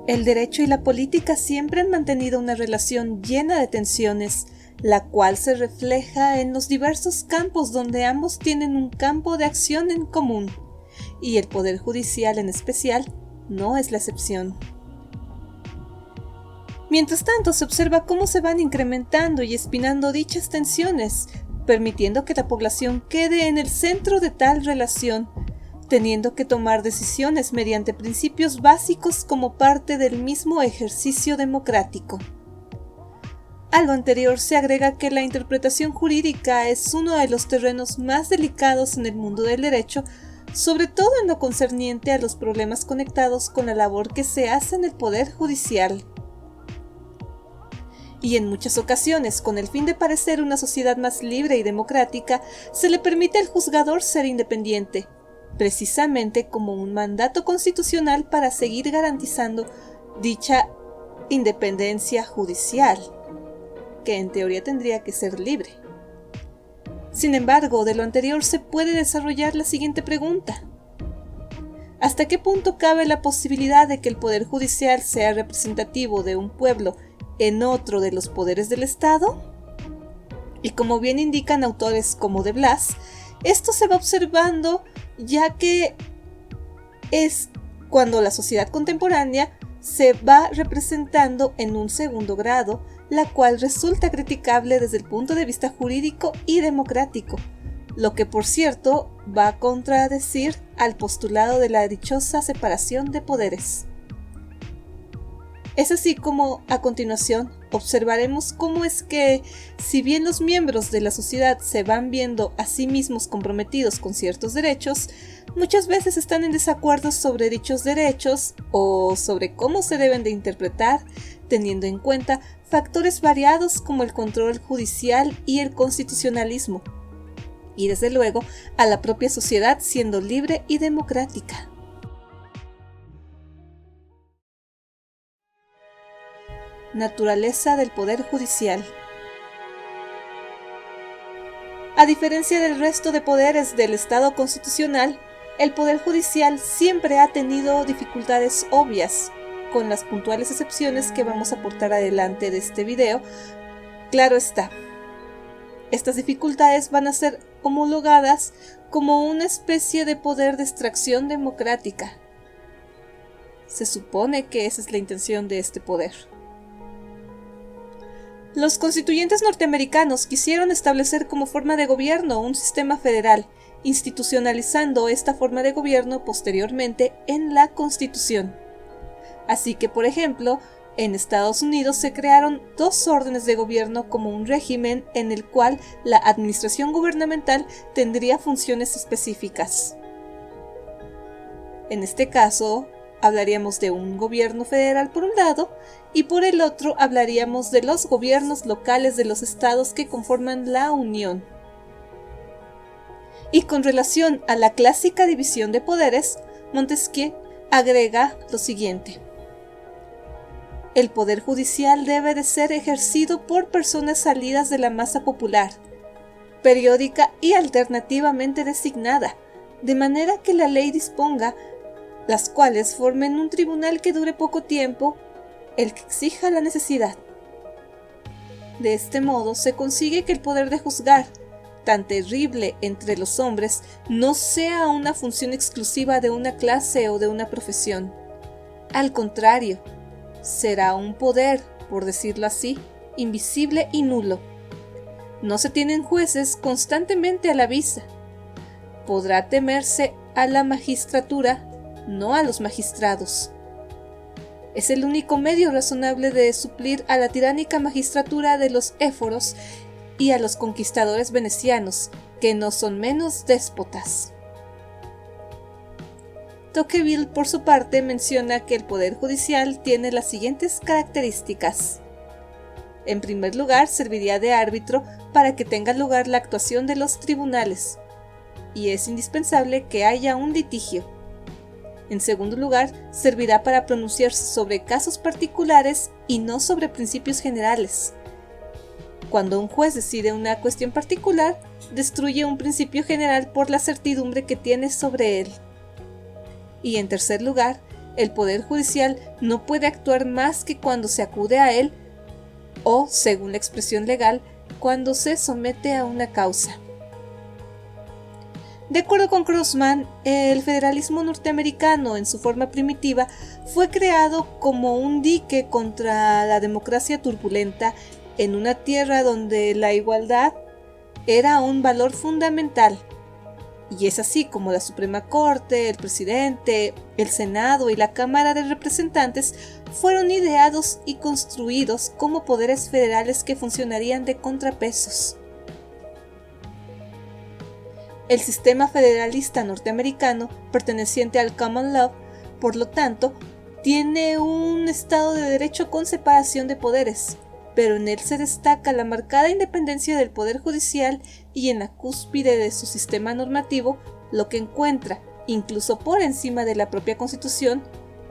El derecho y la política siempre han mantenido una relación llena de tensiones, la cual se refleja en los diversos campos donde ambos tienen un campo de acción en común, y el Poder Judicial en especial no es la excepción. Mientras tanto, se observa cómo se van incrementando y espinando dichas tensiones, permitiendo que la población quede en el centro de tal relación, teniendo que tomar decisiones mediante principios básicos como parte del mismo ejercicio democrático. A lo anterior se agrega que la interpretación jurídica es uno de los terrenos más delicados en el mundo del derecho, sobre todo en lo concerniente a los problemas conectados con la labor que se hace en el Poder Judicial. Y en muchas ocasiones, con el fin de parecer una sociedad más libre y democrática, se le permite al juzgador ser independiente, precisamente como un mandato constitucional para seguir garantizando dicha independencia judicial, que en teoría tendría que ser libre. Sin embargo, de lo anterior se puede desarrollar la siguiente pregunta: ¿hasta qué punto cabe la posibilidad de que el Poder Judicial sea representativo de un pueblo en otro de los poderes del Estado? Y como bien indican autores como de Blas, esto se va observando ya que es cuando la sociedad contemporánea se va representando en un segundo grado, la cual resulta criticable desde el punto de vista jurídico y democrático, lo que por cierto va a contradecir al postulado de la dichosa separación de poderes. Es así como, a continuación, observaremos cómo es que, si bien los miembros de la sociedad se van viendo a sí mismos comprometidos con ciertos derechos, muchas veces están en desacuerdo sobre dichos derechos o sobre cómo se deben de interpretar, teniendo en cuenta factores variados como el control judicial y el constitucionalismo, y desde luego a la propia sociedad siendo libre y democrática. Naturaleza del Poder Judicial. A diferencia del resto de poderes del Estado constitucional, el Poder Judicial siempre ha tenido dificultades obvias, con las puntuales excepciones que vamos a aportar adelante de este video. Claro está, estas dificultades van a ser homologadas como una especie de poder de extracción democrática. Se supone que esa es la intención de este poder. Los constituyentes norteamericanos quisieron establecer como forma de gobierno un sistema federal, institucionalizando esta forma de gobierno posteriormente en la Constitución. Así que, por ejemplo, en Estados Unidos se crearon dos órdenes de gobierno como un régimen en el cual la administración gubernamental tendría funciones específicas. En este caso, hablaríamos de un gobierno federal por un lado, y por el otro hablaríamos de los gobiernos locales de los estados que conforman la Unión. Y con relación a la clásica división de poderes, Montesquieu agrega lo siguiente: el poder judicial debe de ser ejercido por personas salidas de la masa popular, periódica y alternativamente designada, de manera que la ley disponga, las cuales formen un tribunal que dure poco tiempo, el que exija la necesidad. De este modo se consigue que el poder de juzgar, tan terrible entre los hombres, no sea una función exclusiva de una clase o de una profesión. Al contrario, será un poder, por decirlo así, invisible y nulo. No se tienen jueces constantemente a la vista. Podrá temerse a la magistratura, no a los magistrados. Es el único medio razonable de suplir a la tiránica magistratura de los éforos y a los conquistadores venecianos, que no son menos déspotas. Tocqueville, por su parte, menciona que el Poder Judicial tiene las siguientes características. En primer lugar, serviría de árbitro para que tenga lugar la actuación de los tribunales, y es indispensable que haya un litigio. En segundo lugar, servirá para pronunciarse sobre casos particulares y no sobre principios generales. Cuando un juez decide una cuestión particular, destruye un principio general por la certidumbre que tiene sobre él. Y en tercer lugar, el Poder Judicial no puede actuar más que cuando se acude a él o, según la expresión legal, cuando se somete a una causa. De acuerdo con Crossman, el federalismo norteamericano en su forma primitiva fue creado como un dique contra la democracia turbulenta en una tierra donde la igualdad era un valor fundamental. Y es así como la Suprema Corte, el presidente, el Senado y la Cámara de Representantes fueron ideados y construidos como poderes federales que funcionarían de contrapesos. El sistema federalista norteamericano, perteneciente al Common Law, por lo tanto, tiene un Estado de Derecho con separación de poderes, pero en él se destaca la marcada independencia del Poder Judicial y en la cúspide de su sistema normativo, lo que encuentra, incluso por encima de la propia Constitución,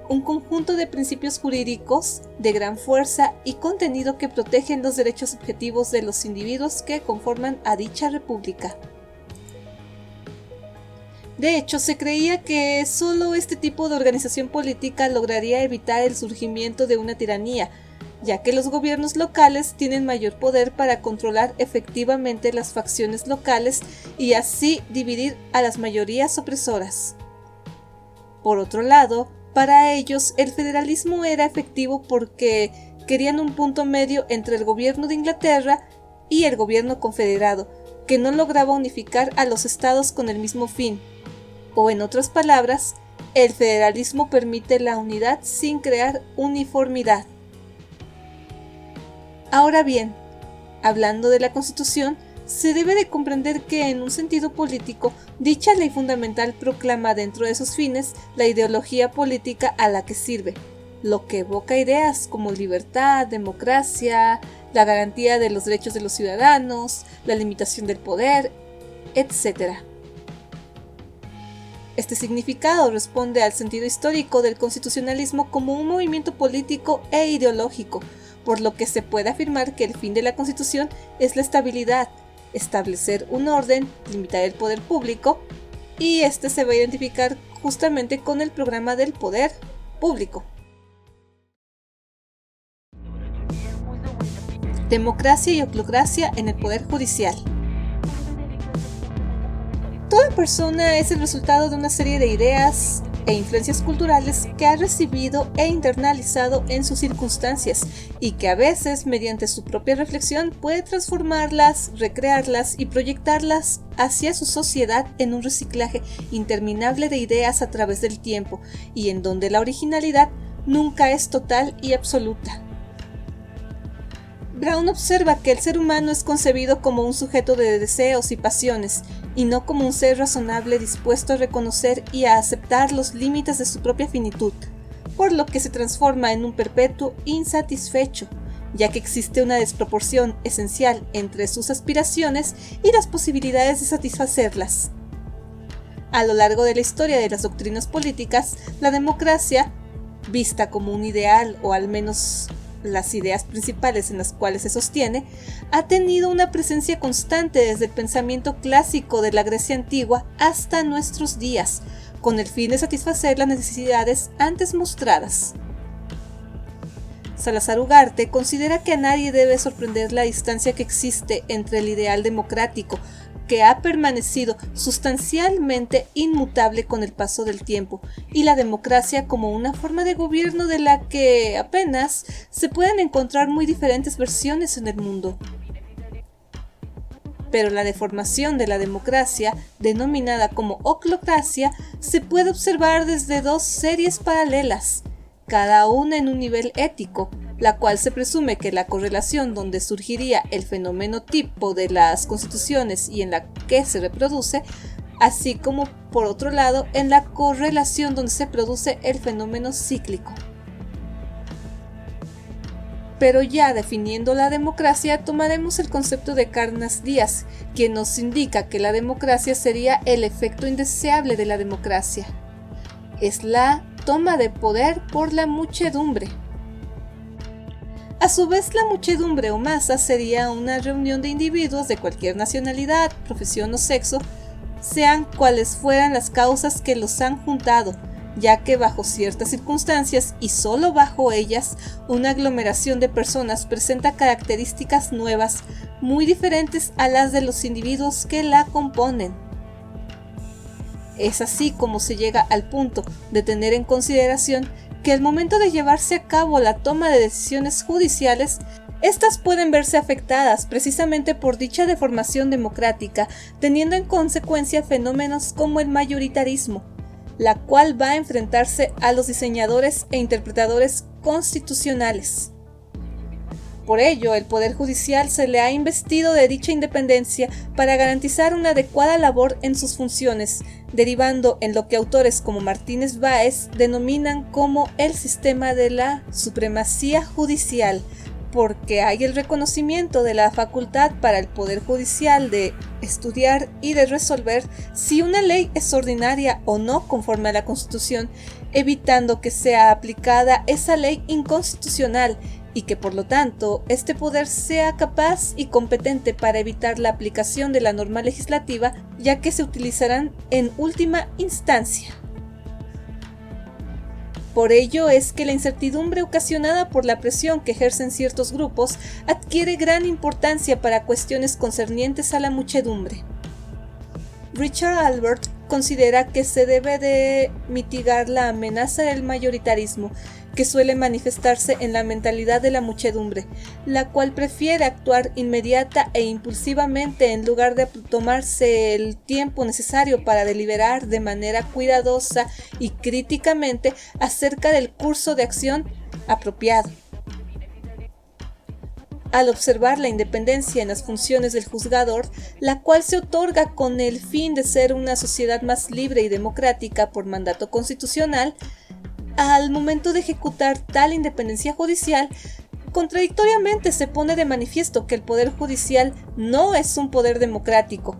un conjunto de principios jurídicos de gran fuerza y contenido que protegen los derechos objetivos de los individuos que conforman a dicha república. De hecho, se creía que solo este tipo de organización política lograría evitar el surgimiento de una tiranía, ya que los gobiernos locales tienen mayor poder para controlar efectivamente las facciones locales y así dividir a las mayorías opresoras. Por otro lado, para ellos el federalismo era efectivo porque querían un punto medio entre el gobierno de Inglaterra y el gobierno confederado, que no lograba unificar a los estados con el mismo fin. O en otras palabras, el federalismo permite la unidad sin crear uniformidad. Ahora bien, hablando de la Constitución, se debe de comprender que en un sentido político, dicha ley fundamental proclama dentro de sus fines la ideología política a la que sirve, lo que evoca ideas como libertad, democracia, la garantía de los derechos de los ciudadanos, la limitación del poder, etc. Este significado responde al sentido histórico del constitucionalismo como un movimiento político e ideológico, por lo que se puede afirmar que el fin de la Constitución es la estabilidad, establecer un orden, limitar el poder público, y este se va a identificar justamente con el programa del poder público. Democracia y oclocracia en el Poder Judicial. Toda persona es el resultado de una serie de ideas e influencias culturales que ha recibido e internalizado en sus circunstancias y que a veces, mediante su propia reflexión, puede transformarlas, recrearlas y proyectarlas hacia su sociedad en un reciclaje interminable de ideas a través del tiempo y en donde la originalidad nunca es total y absoluta. Brown observa que el ser humano es concebido como un sujeto de deseos y pasiones, y no como un ser razonable dispuesto a reconocer y a aceptar los límites de su propia finitud, por lo que se transforma en un perpetuo insatisfecho, ya que existe una desproporción esencial entre sus aspiraciones y las posibilidades de satisfacerlas. A lo largo de la historia de las doctrinas políticas, la democracia, vista como un ideal o al menos las ideas principales en las cuales se sostiene, ha tenido una presencia constante desde el pensamiento clásico de la Grecia antigua hasta nuestros días, con el fin de satisfacer las necesidades antes mostradas. Salazar Ugarte considera que a nadie debe sorprender la distancia que existe entre el ideal democrático, que ha permanecido sustancialmente inmutable con el paso del tiempo, y la democracia como una forma de gobierno de la que apenas se pueden encontrar muy diferentes versiones en el mundo. Pero la deformación de la democracia, denominada como oclocracia, se puede observar desde dos series paralelas, cada una en un nivel ético, la cual se presume que la correlación donde surgiría el fenómeno tipo de las constituciones y en la que se reproduce, así como por otro lado en la correlación donde se produce el fenómeno cíclico. Pero ya definiendo la democracia, tomaremos el concepto de Carnas Díaz, quien nos indica que la democracia sería el efecto indeseable de la democracia. Es la toma de poder por la muchedumbre. A su vez, la muchedumbre o masa sería una reunión de individuos de cualquier nacionalidad, profesión o sexo, sean cuales fueran las causas que los han juntado, ya que bajo ciertas circunstancias y solo bajo ellas, una aglomeración de personas presenta características nuevas, muy diferentes a las de los individuos que la componen. Es así como se llega al punto de tener en consideración que al momento de llevarse a cabo la toma de decisiones judiciales, estas pueden verse afectadas precisamente por dicha deformación democrática, teniendo en consecuencia fenómenos como el mayoritarismo, la cual va a enfrentarse a los diseñadores e interpretadores constitucionales. Por ello, el Poder Judicial se le ha investido de dicha independencia para garantizar una adecuada labor en sus funciones, derivando en lo que autores como Martínez Báez denominan como el sistema de la supremacía judicial, porque hay el reconocimiento de la facultad para el Poder Judicial de estudiar y de resolver si una ley es ordinaria o no conforme a la Constitución, evitando que sea aplicada esa ley inconstitucional y que por lo tanto este poder sea capaz y competente para evitar la aplicación de la norma legislativa, ya que se utilizarán en última instancia. Por ello es que la incertidumbre ocasionada por la presión que ejercen ciertos grupos adquiere gran importancia para cuestiones concernientes a la muchedumbre. Richard Albert considera que se debe de mitigar la amenaza del mayoritarismo, que suele manifestarse en la mentalidad de la muchedumbre, la cual prefiere actuar inmediata e impulsivamente en lugar de tomarse el tiempo necesario para deliberar de manera cuidadosa y críticamente acerca del curso de acción apropiado. Al observar la independencia en las funciones del juzgador, la cual se otorga con el fin de ser una sociedad más libre y democrática por mandato constitucional, al momento de ejecutar tal independencia judicial, contradictoriamente se pone de manifiesto que el Poder Judicial no es un poder democrático,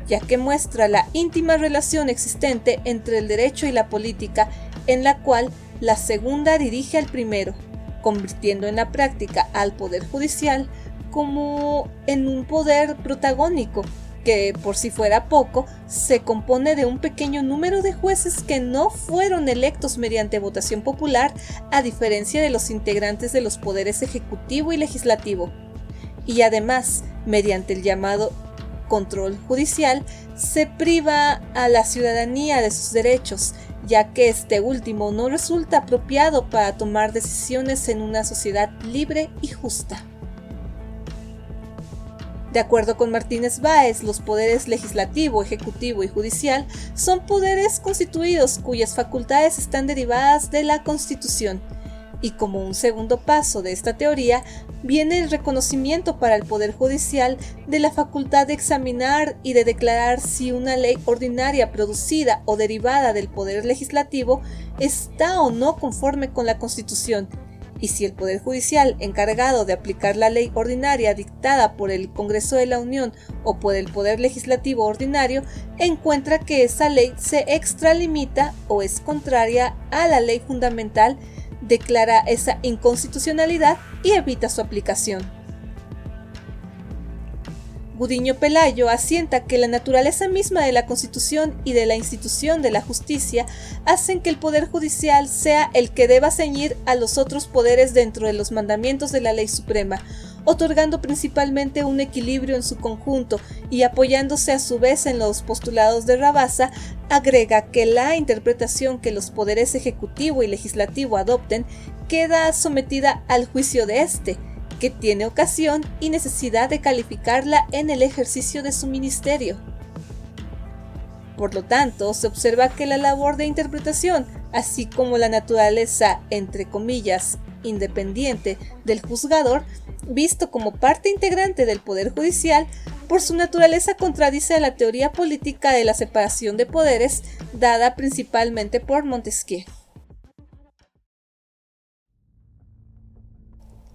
ya que muestra la íntima relación existente entre el derecho y la política, en la cual la segunda dirige al primero, convirtiendo en la práctica al Poder Judicial como en un poder protagónico, que por si fuera poco, se compone de un pequeño número de jueces que no fueron electos mediante votación popular, a diferencia de los integrantes de los poderes ejecutivo y legislativo. Y además, mediante el llamado control judicial, se priva a la ciudadanía de sus derechos, ya que este último no resulta apropiado para tomar decisiones en una sociedad libre y justa. De acuerdo con Martínez Báez, los poderes legislativo, ejecutivo y judicial son poderes constituidos cuyas facultades están derivadas de la Constitución, y como un segundo paso de esta teoría viene el reconocimiento para el Poder Judicial de la facultad de examinar y de declarar si una ley ordinaria producida o derivada del Poder Legislativo está o no conforme con la Constitución, y si el Poder Judicial encargado de aplicar la ley ordinaria dictada por el Congreso de la Unión o por el Poder Legislativo ordinario encuentra que esa ley se extralimita o es contraria a la ley fundamental, declara esa inconstitucionalidad y evita su aplicación. Gudiño Pelayo asienta que la naturaleza misma de la Constitución y de la institución de la justicia hacen que el Poder Judicial sea el que deba ceñir a los otros poderes dentro de los mandamientos de la Ley Suprema, otorgando principalmente un equilibrio en su conjunto y apoyándose a su vez en los postulados de Rabassa, agrega que la interpretación que los poderes ejecutivo y legislativo adopten queda sometida al juicio de éste, que tiene ocasión y necesidad de calificarla en el ejercicio de su ministerio. Por lo tanto, se observa que la labor de interpretación, así como la naturaleza, entre comillas, independiente del juzgador, visto como parte integrante del Poder Judicial, por su naturaleza contradice a la teoría política de la separación de poderes, dada principalmente por Montesquieu.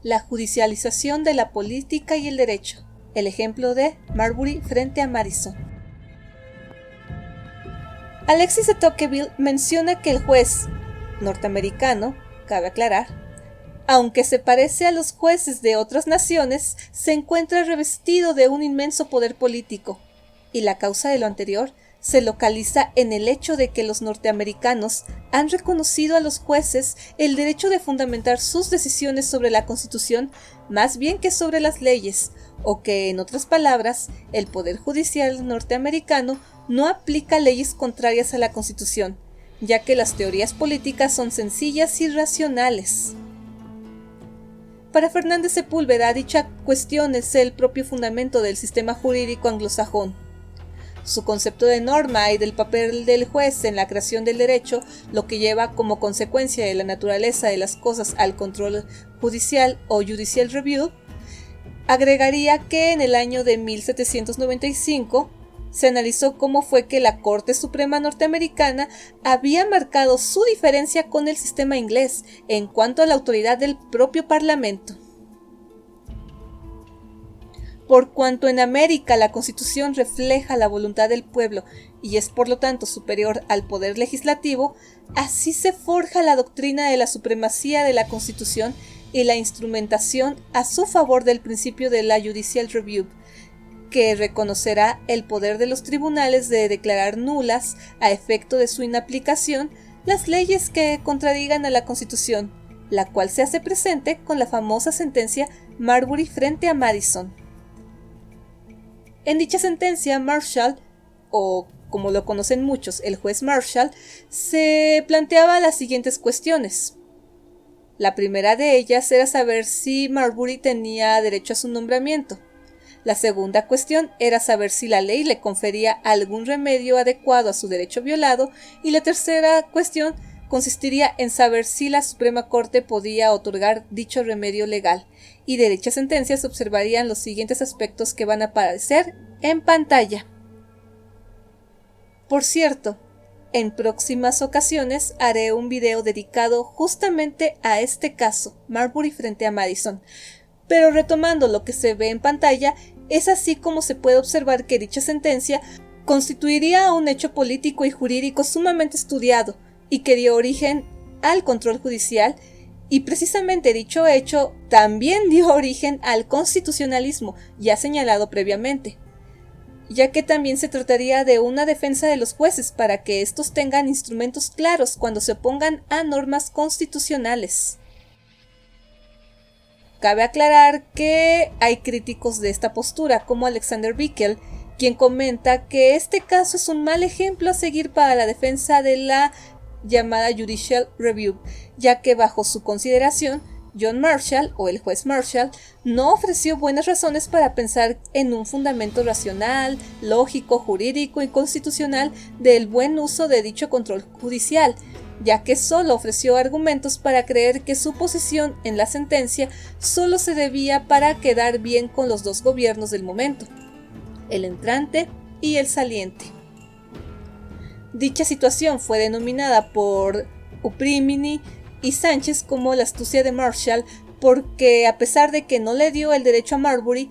La judicialización de la política y el derecho. El ejemplo de Marbury frente a Madison. Alexis de Tocqueville menciona que el juez norteamericano, cabe aclarar, aunque se parece a los jueces de otras naciones, se encuentra revestido de un inmenso poder político, y la causa de lo anterior se localiza en el hecho de que los norteamericanos han reconocido a los jueces el derecho de fundamentar sus decisiones sobre la Constitución más bien que sobre las leyes, o que, en otras palabras, el Poder Judicial norteamericano no aplica leyes contrarias a la Constitución, ya que las teorías políticas son sencillas y racionales. Para Fernández Sepúlveda, dicha cuestión es el propio fundamento del sistema jurídico anglosajón. Su concepto de norma y del papel del juez en la creación del derecho, lo que lleva como consecuencia de la naturaleza de las cosas al control judicial o judicial review, agregaría que en el año de 1795 se analizó cómo fue que la Corte Suprema norteamericana había marcado su diferencia con el sistema inglés en cuanto a la autoridad del propio Parlamento. Por cuanto en América la Constitución refleja la voluntad del pueblo y es por lo tanto superior al poder legislativo, así se forja la doctrina de la supremacía de la Constitución y la instrumentación a su favor del principio de la Judicial Review, que reconocerá el poder de los tribunales de declarar nulas, a efecto de su inaplicación, las leyes que contradigan a la Constitución, la cual se hace presente con la famosa sentencia Marbury frente a Madison. En dicha sentencia, Marshall, o como lo conocen muchos, el juez Marshall, se planteaba las siguientes cuestiones. La primera de ellas era saber si Marbury tenía derecho a su nombramiento. La segunda cuestión era saber si la ley le confería algún remedio adecuado a su derecho violado, y la tercera cuestión consistiría en saber si la Suprema Corte podía otorgar dicho remedio legal, y de dicha sentencia se observarían los siguientes aspectos que van a aparecer en pantalla. Por cierto, en próximas ocasiones haré un video dedicado justamente a este caso, Marbury frente a Madison, pero retomando lo que se ve en pantalla, es así como se puede observar que dicha sentencia constituiría un hecho político y jurídico sumamente estudiado y que dio origen al control judicial, y precisamente dicho hecho también dio origen al constitucionalismo ya señalado previamente, ya que también se trataría de una defensa de los jueces para que estos tengan instrumentos claros cuando se opongan a normas constitucionales. Cabe aclarar que hay críticos de esta postura, como Alexander Bickel, quien comenta que este caso es un mal ejemplo a seguir para la defensa de la llamada Judicial Review, ya que bajo su consideración, John Marshall, o el juez Marshall, no ofreció buenas razones para pensar en un fundamento racional, lógico, jurídico y constitucional del buen uso de dicho control judicial, ya que solo ofreció argumentos para creer que su posición en la sentencia solo se debía para quedar bien con los dos gobiernos del momento, el entrante y el saliente. Dicha situación fue denominada por Uprimini y Sánchez como la astucia de Marshall, porque a pesar de que no le dio el derecho a Marbury,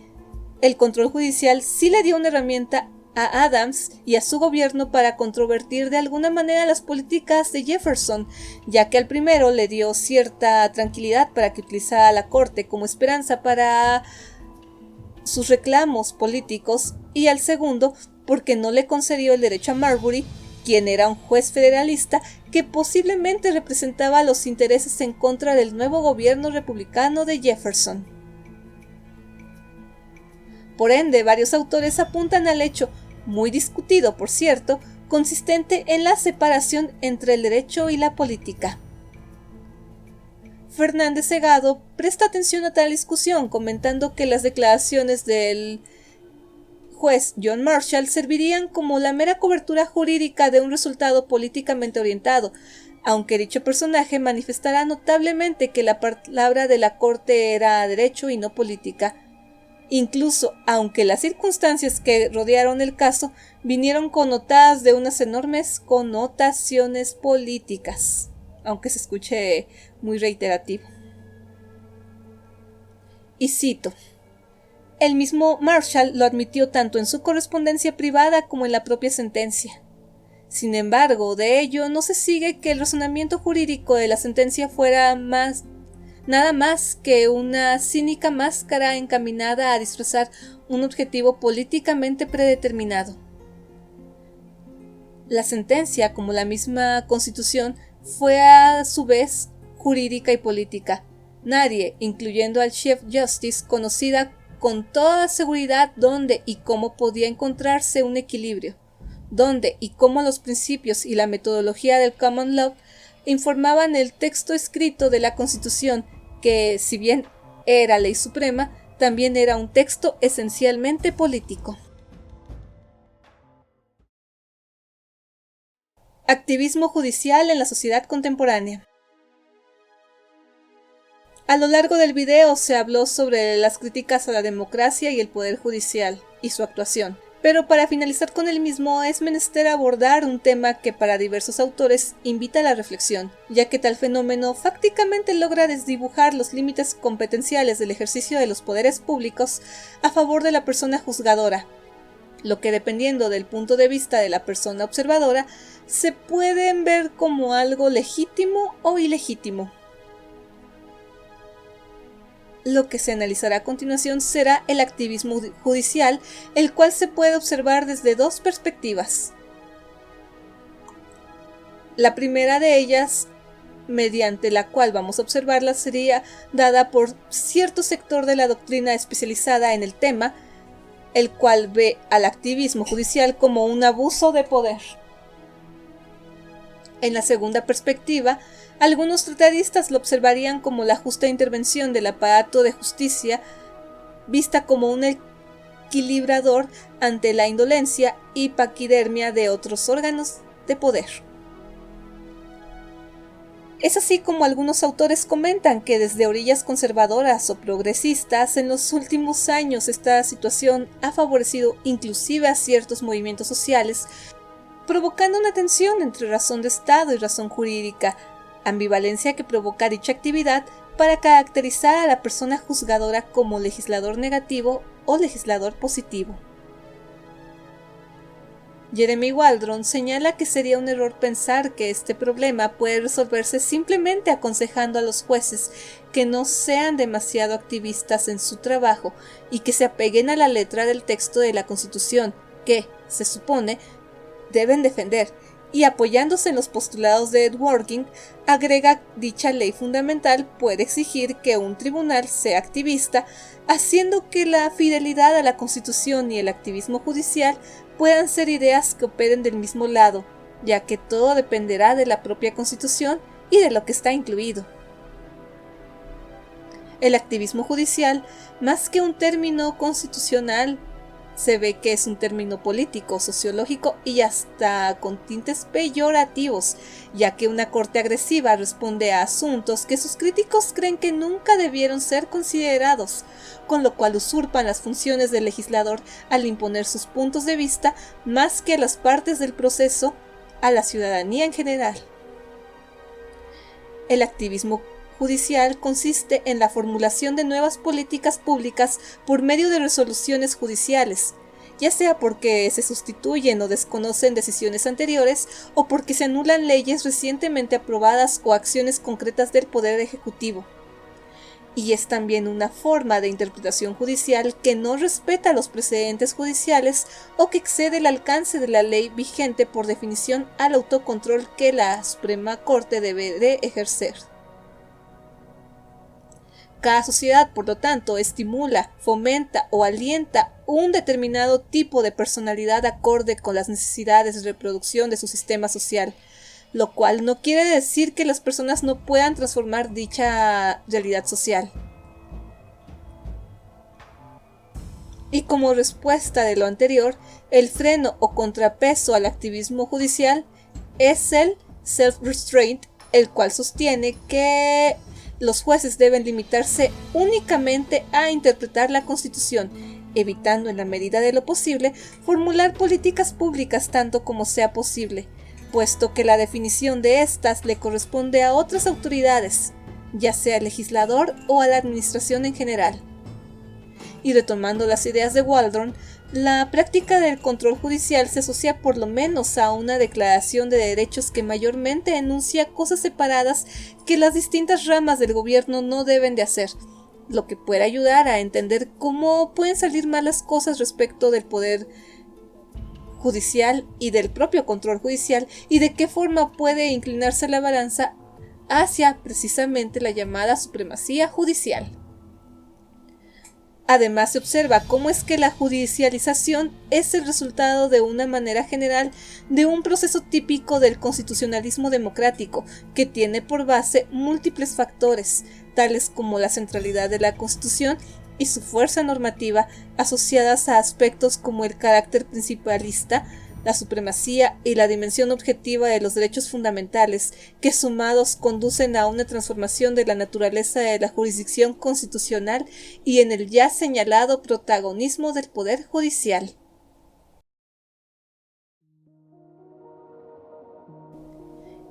el control judicial sí le dio una herramienta a Adams y a su gobierno para controvertir de alguna manera las políticas de Jefferson, ya que al primero le dio cierta tranquilidad para que utilizara la corte como esperanza para sus reclamos políticos, y al segundo porque no le concedió el derecho a Marbury, quien era un juez federalista que posiblemente representaba los intereses en contra del nuevo gobierno republicano de Jefferson. Por ende, varios autores apuntan al hecho, muy discutido por cierto, consistente en la separación entre el derecho y la política. Fernández Segado presta atención a tal discusión, comentando que las declaraciones del juez John Marshall servirían como la mera cobertura jurídica de un resultado políticamente orientado, aunque dicho personaje manifestará notablemente que la palabra de la corte era derecho y no política, incluso aunque las circunstancias que rodearon el caso vinieron connotadas de unas enormes connotaciones políticas, aunque se escuche muy reiterativo. Y cito: el mismo Marshall lo admitió tanto en su correspondencia privada como en la propia sentencia. Sin embargo, de ello no se sigue que el razonamiento jurídico de la sentencia fuera nada más que una cínica máscara encaminada a disfrazar un objetivo políticamente predeterminado. La sentencia, como la misma Constitución, fue a su vez jurídica y política. Nadie, incluyendo al Chief Justice, conocía con toda seguridad dónde y cómo podía encontrarse un equilibrio, dónde y cómo los principios y la metodología del Common Law informaban el texto escrito de la Constitución, que, si bien era ley suprema, también era un texto esencialmente político. Activismo judicial en la sociedad contemporánea. A lo largo del video se habló sobre las críticas a la democracia y el poder judicial y su actuación, pero para finalizar con el mismo es menester abordar un tema que para diversos autores invita a la reflexión, ya que tal fenómeno fácticamente logra desdibujar los límites competenciales del ejercicio de los poderes públicos a favor de la persona juzgadora, lo que dependiendo del punto de vista de la persona observadora se pueden ver como algo legítimo o ilegítimo. Lo que se analizará a continuación será el activismo judicial, el cual se puede observar desde dos perspectivas. La primera de ellas, mediante la cual vamos a observarla, sería dada por cierto sector de la doctrina especializada en el tema, el cual ve al activismo judicial como un abuso de poder. En la segunda perspectiva, algunos tratadistas lo observarían como la justa intervención del aparato de justicia, vista como un equilibrador ante la indolencia y paquidermia de otros órganos de poder. Es así como algunos autores comentan que desde orillas conservadoras o progresistas en los últimos años esta situación ha favorecido inclusive a ciertos movimientos sociales, provocando una tensión entre razón de Estado y razón jurídica, ambivalencia que provoca dicha actividad para caracterizar a la persona juzgadora como legislador negativo o legislador positivo. Jeremy Waldron señala que sería un error pensar que este problema puede resolverse simplemente aconsejando a los jueces que no sean demasiado activistas en su trabajo y que se apeguen a la letra del texto de la Constitución que, se supone, deben defender, y apoyándose en los postulados de Ed Working, agrega dicha ley fundamental puede exigir que un tribunal sea activista, haciendo que la fidelidad a la Constitución y el activismo judicial puedan ser ideas que operen del mismo lado, ya que todo dependerá de la propia Constitución y de lo que está incluido. El activismo judicial, más que un término constitucional, se ve que es un término político, sociológico y hasta con tintes peyorativos, ya que una corte agresiva responde a asuntos que sus críticos creen que nunca debieron ser considerados, con lo cual usurpan las funciones del legislador al imponer sus puntos de vista más que a las partes del proceso, a la ciudadanía en general. El activismo judicial consiste en la formulación de nuevas políticas públicas por medio de resoluciones judiciales, ya sea porque se sustituyen o desconocen decisiones anteriores o porque se anulan leyes recientemente aprobadas o acciones concretas del Poder Ejecutivo. Y es también una forma de interpretación judicial que no respeta los precedentes judiciales o que excede el alcance de la ley vigente por definición al autocontrol que la Suprema Corte debe de ejercer. Cada sociedad, por lo tanto, estimula, fomenta o alienta un determinado tipo de personalidad acorde con las necesidades de reproducción de su sistema social, lo cual no quiere decir que las personas no puedan transformar dicha realidad social. Y como respuesta de lo anterior, el freno o contrapeso al activismo judicial es el self-restraint, el cual sostiene que los jueces deben limitarse únicamente a interpretar la Constitución, evitando en la medida de lo posible formular políticas públicas tanto como sea posible, puesto que la definición de estas le corresponde a otras autoridades, ya sea al legislador o a la administración en general. Y retomando las ideas de Waldron, la práctica del control judicial se asocia por lo menos a una declaración de derechos que mayormente enuncia cosas separadas que las distintas ramas del gobierno no deben de hacer, lo que puede ayudar a entender cómo pueden salir malas cosas respecto del poder judicial y del propio control judicial, y de qué forma puede inclinarse la balanza hacia precisamente la llamada supremacía judicial. Además, se observa cómo es que la judicialización es el resultado de una manera general de un proceso típico del constitucionalismo democrático, que tiene por base múltiples factores, tales como la centralidad de la Constitución y su fuerza normativa, asociadas a aspectos como el carácter principalista, la supremacía y la dimensión objetiva de los derechos fundamentales, que sumados conducen a una transformación de la naturaleza de la jurisdicción constitucional y en el ya señalado protagonismo del Poder Judicial.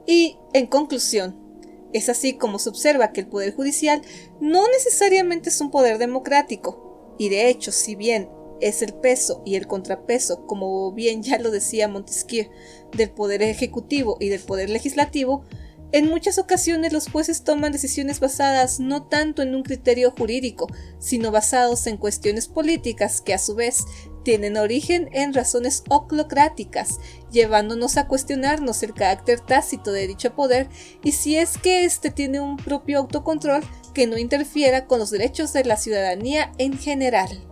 Y, en conclusión, es así como se observa que el Poder Judicial no necesariamente es un poder democrático, y de hecho, si bien es el peso y el contrapeso, como bien ya lo decía Montesquieu, del poder ejecutivo y del poder legislativo, en muchas ocasiones los jueces toman decisiones basadas no tanto en un criterio jurídico, sino basados en cuestiones políticas que a su vez tienen origen en razones oclocráticas, llevándonos a cuestionarnos el carácter tácito de dicho poder y si es que éste tiene un propio autocontrol que no interfiera con los derechos de la ciudadanía en general.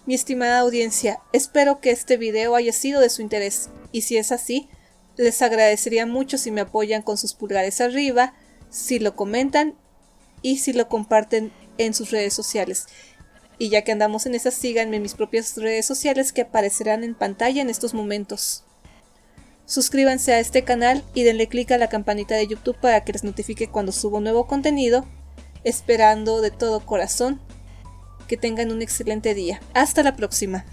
Mi estimada audiencia, espero que este video haya sido de su interés, y si es así, les agradecería mucho si me apoyan con sus pulgares arriba, si lo comentan y si lo comparten en sus redes sociales. Y ya que andamos en esas, síganme en mis propias redes sociales que aparecerán en pantalla en estos momentos. Suscríbanse a este canal y denle clic a la campanita de YouTube para que les notifique cuando subo nuevo contenido, esperando de todo corazón que tengan un excelente día. Hasta la próxima.